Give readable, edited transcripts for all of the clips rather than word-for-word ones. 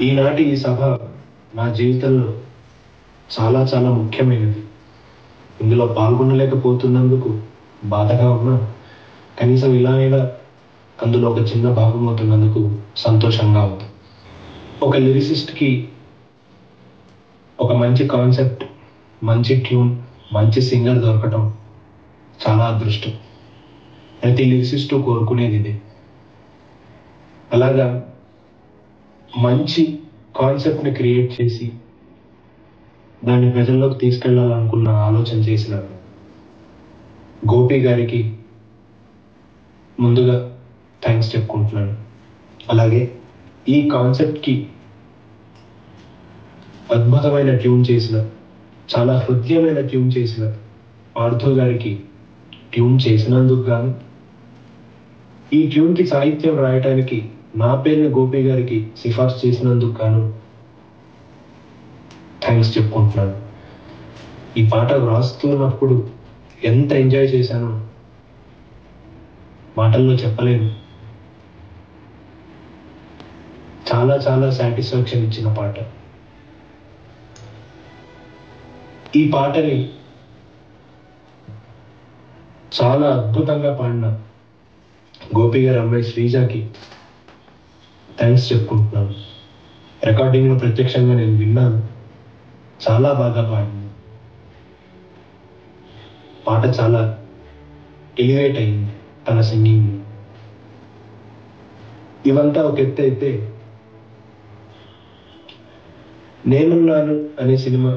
ఈనాటి ఈ సభ నా జీవితంలో చాలా చాలా ముఖ్యమైనది. ఇందులో పాల్గొనలేకపోతున్నందుకు బాధగా ఉన్నా, కనీసం ఇలా అయినా అందులో ఒక చిన్న భాగం అవుతున్నందుకు సంతోషంగా ఉంది. ఒక లిరిసిస్ట్కి ఒక మంచి కాన్సెప్ట్, మంచి ట్యూన్, మంచి సింగర్ దొరకటం చాలా అదృష్టం. ప్రతి లిరిసిస్టు కోరుకునేది ఇదే. అలాగా మంచి కాన్సెప్ట్ని క్రియేట్ చేసి దాన్ని ప్రజల్లోకి తీసుకెళ్లాలనుకున్న ఆలోచన చేసిన గోపి గారికి ముందుగా థ్యాంక్స్ చెప్పుకుంటున్నాను. అలాగే ఈ కాన్సెప్ట్కి అద్భుతమైన ట్యూన్ చేసిన, చాలా హృదయమైన ట్యూన్ చేసిన పార్థు గారికి ట్యూన్ చేసినందుకు గాను, ఈ ట్యూన్కి సాహిత్యం రాయటానికి నా పేరుని గోపి గారికి సిఫార్సు చేసినందుకు గాను థ్యాంక్స్ చెప్పుకుంటున్నాను. ఈ పాట వ్రాస్తున్నప్పుడు ఎంత ఎంజాయ్ చేశానో మాటల్లో చెప్పలేను. చాలా చాలా సాటిస్ఫాక్షన్ ఇచ్చిన పాట. ఈ పాటని చాలా అద్భుతంగా పాడిన గోపి గారి అమ్మాయి శ్రీజాకి థ్యాంక్స్ చెప్పుకుంటున్నాను. రికార్డింగ్లో ప్రత్యక్షంగా నేను విన్నాను, చాలా బాగా పాడింది. పాట చాలా ఎలివేట్ అయింది తన సింగింగ్. ఇవంతా ఒక ఎత్తు అయితే, నేనున్నాను అనే సినిమా,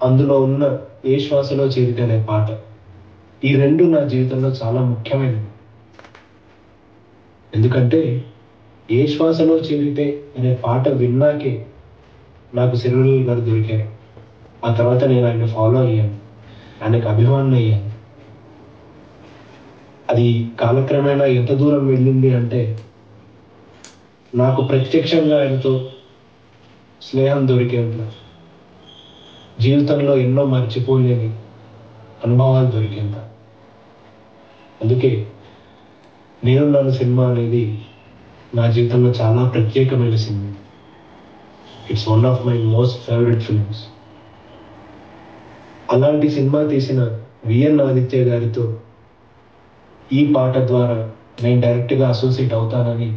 అందులో ఉన్న ఏ శ్వాసలో చేరితే అనే పాట, ఈ రెండు నా జీవితంలో చాలా ముఖ్యమైనవి. ఎందుకంటే ఏ శ్వాసలో చేరితే అనే పాట విన్నాకే నాకు సిరివెన్నెల గారు దొరికారు. ఆ తర్వాత నేను ఆయన ఫాలో అయ్యాను, ఆయనకు అభిమానం అయ్యాను. అది కాలక్రమేణా ఎంత దూరం వెళ్ళింది అంటే, నాకు ప్రత్యక్షంగా ఆయనతో స్నేహం దొరికేంత, జీవితంలో ఎన్నో మర్చిపోలేని అనుభవాలు దొరికేంత. అందుకే నేనున్నాను సినిమా అనేది నా జీవితంలో చాలా ప్రత్యేకమైన cinema. It's one of my most favourite films. అలాంటి సినిమా తీసిన విఎన్ ఆదిత్య గారితో ఈ పాట ద్వారా నేను డైరెక్ట్గా అసోసియేట్ అవుతానని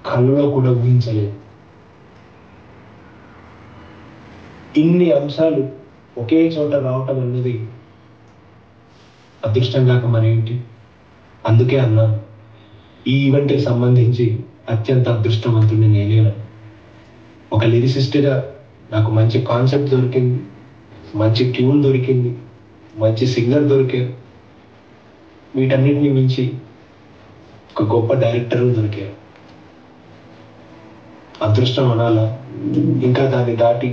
కళ్ళలో కూడా ఊహించలేదు. ఇన్ని అంశాలు ఒకే చోట రావటం అన్నది అదృష్టం కాక మరేంటి. అందుకే అన్నాను, ఈ ఈవెంట్కి సంబంధించి అత్యంత అదృష్టవంతుడిని నేనేనా. ఒక లిరిసిస్ట్గా నాకు మంచి కాన్సెప్ట్ దొరికింది, మంచి ట్యూన్ దొరికింది, మంచి సింగర్ దొరికారు. వీటన్నిటిని మించి ఒక గొప్ప డైరెక్టర్ దొరికారు. అదృష్టం అనాలా, ఇంకా దాన్ని దాటి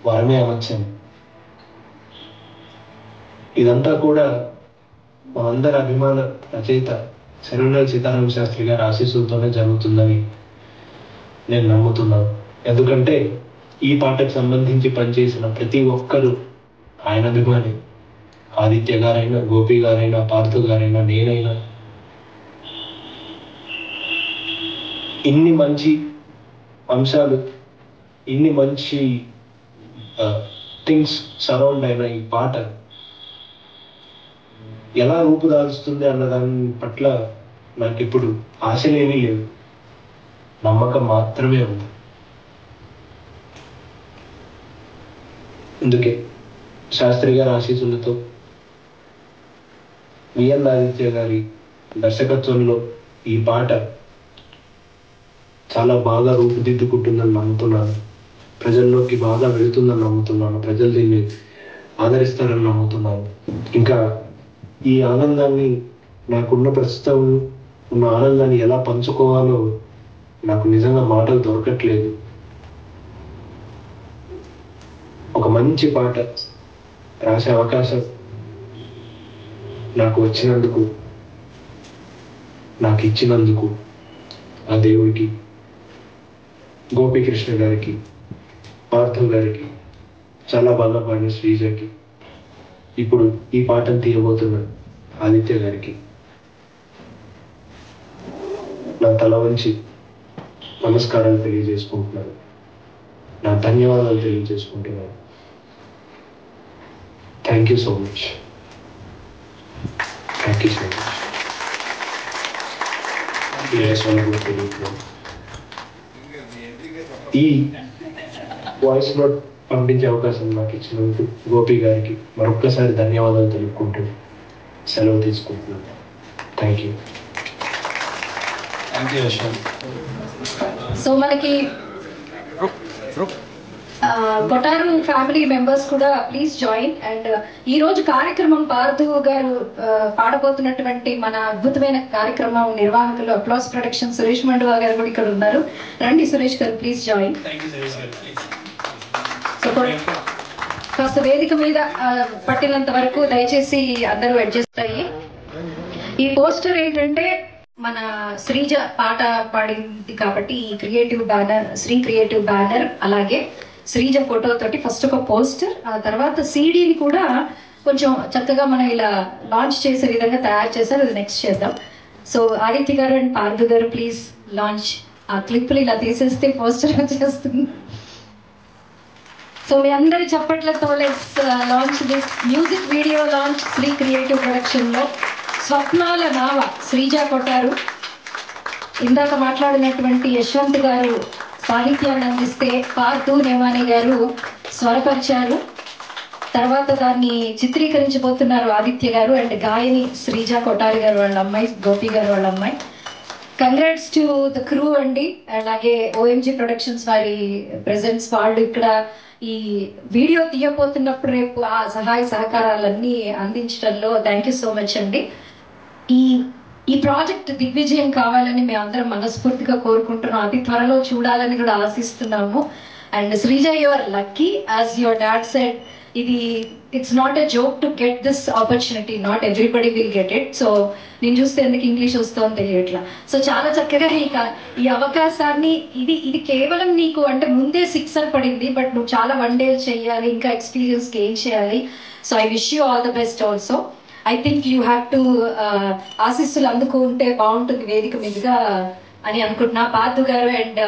వరమే అనొచ్చాను. ఇదంతా కూడా మా అందరి అభిమాన రచయిత సిరివెన్నెల సీతారామ శాస్త్రి గారి ఆశీస్సులతోనే జరుగుతుందని నేను నమ్ముతున్నాను. ఎందుకంటే ఈ పాటకు సంబంధించి పనిచేసిన ప్రతి ఒక్కరూ ఆయన అభిమాని. ఆదిత్య గారైనా, గోపి గారైనా, పార్థు గారైనా, నేనైనా. ఇన్ని మంచి అంశాలు, ఇన్ని మంచి థింగ్స్ సరౌండ్ అయిన ఈ పాట ఎలా రూపుదాల్చుతుంది అన్న దాని పట్ల నాకు ఇప్పుడు ఆశలేమీ లేవు, నమ్మకం మాత్రమే ఉంది. అందుకే శాస్త్రి గారి ఆశీస్సులతో, విఎన్ ఆదిత్య గారి దర్శకత్వంలో ఈ పాట చాలా బాగా రూపుదిద్దుకుంటుందని నమ్ముతున్నాను. ప్రజల్లోకి బాగా వెళుతుందని నమ్ముతున్నాను. ప్రజలు దీన్ని ఆదరిస్తారని నమ్ముతున్నాను. ఇంకా ఈ ఆనందాన్ని, నాకున్న ప్రస్తుతం ఉన్న ఆనందాన్ని ఎలా పంచుకోవాలో నాకు నిజంగా మాటలు దొరకట్లేదు. ఒక మంచి పాట రాసే అవకాశం నాకు వచ్చినందుకు, నాకు ఇచ్చినందుకు ఆ దేవుడికి, గోపీకృష్ణ గారికి, పార్థవ్ గారికి, చాలా బాగా పాడిన శ్రీజకి, ఇప్పుడు ఈ పాటను తీయబోతున్న ఆదిత్య గారికి నా తల వంచి నమస్కారాలు తెలియజేసుకుంటున్నాను. నా ధన్యవాదాలు తెలియజేసుకుంటున్నాను. Thank you so much. Thank you so much. ఈ వాయిస్ నోట్ పంపించే అవకాశం నాకు ఇచ్చినందుకు గోపి గారికి మరొక్కసారి ధన్యవాదాలు తెలుపుకుంటూ సెలవు తీసుకుంటున్నాను. Thank you. Thank you Yashwant. So మనకి కొటారు ఫ్యామిలీ మెంబర్స్ కూడా ప్లీజ్ జాయిన్. అండ్ ఈ రోజు కార్యక్రమం పార్థు గారు పాడబోతున్నటువంటి మన అద్భుతమైన కార్యక్రమం నిర్వాహకులు అప్లాస్ ప్రొడక్షన్ సురేష్ మండువా గారు కూడా ఇక్కడ ఉన్నారు. రండి సురేష్ గారు, ప్లీజ్ జాయిన్. సో కాస్త వేదిక మీద పట్టినంత వరకు దయచేసి అందరూ అడ్జస్ట్ అయ్యి. ఈ పోస్టర్ ఏంటంటే మన శ్రీజ పాట పాడింది కాబట్టి ఈ creative banner, Sri creative banner, అలాగే శ్రీజ ఫోటో తోటి ఫస్ట్ ఒక పోస్టర్, ఆ తర్వాత సీడీని కూడా కొంచెం చక్కగా మనం ఇలా లాంచ్ చేసే విధంగా తయారు చేశారు. అది నెక్స్ట్ చేద్దాం. సో ఆదిత్య గారు అండ్ పార్థు గారు ప్లీజ్ లాంచ్. ఆ క్లిప్లు ఇలా తీసేస్తే పోస్టర్ వచ్చేస్తుంది. సో మీ అందరి చప్పట్లతో let's launch this music video launch Sri creative production లో. స్వప్నాల నావ శ్రీజ కొట్టారు. ఇందాక మాట్లాడినటువంటి యశ్వంత్ గారు సాహిత్యాన్ని అందిస్తే పార్థు నేమాని గారు స్వరపరిచారు. తర్వాత దాన్ని చిత్రీకరించబోతున్నారు ఆదిత్య గారు అండ్ గాయని శ్రీజ కొట్టారి గారు వాళ్ళ అమ్మాయి, గోపి గారు వాళ్ళ అమ్మాయి. కంగ్రాట్స్ టు ద క్రూ అండి. అలాగే ఓఎంజీ ప్రొడక్షన్స్ వారి ప్రెజెంట్స్, వాళ్ళు ఇక్కడ ఈ వీడియో తీయబోతున్నప్పుడు రేపు ఆ సహాయ సహకారాలన్నీ అందించడంలో థ్యాంక్ యూ సో మచ్ అండి. ఈ ప్రాజెక్ట్ దిగ్విజయం కావాలని మేము అందరం మనస్ఫూర్తిగా కోరుకుంటున్నాం. అతి త్వరలో చూడాలని కూడా ఆశిస్తున్నాము. And Sreeja, your lucky, as your dad said, ఇది it's not a joke to get this opportunity. Not everybody will get it. So నేను చూస్తే ఎందుకు ఇంగ్లీష్ వస్తుందో తెలియట్లా. సో చాలా చక్కగా ఈ అవకాశాన్ని, ఇది కేవలం నీకు అంటే ముందే 6 పడింది, బట్ నువ్వు చాలా 1 day చేయాలి, ఇంకా ఎక్స్పీరియన్స్ గెయిన్ చేయాలి. So I wish you all the best also. I think you have to ఆశీస్సులు అందుకుంటే బాగుంటుంది వేదిక మీదుగా అని అనుకుంటున్నా. పార్థు గారు అండ్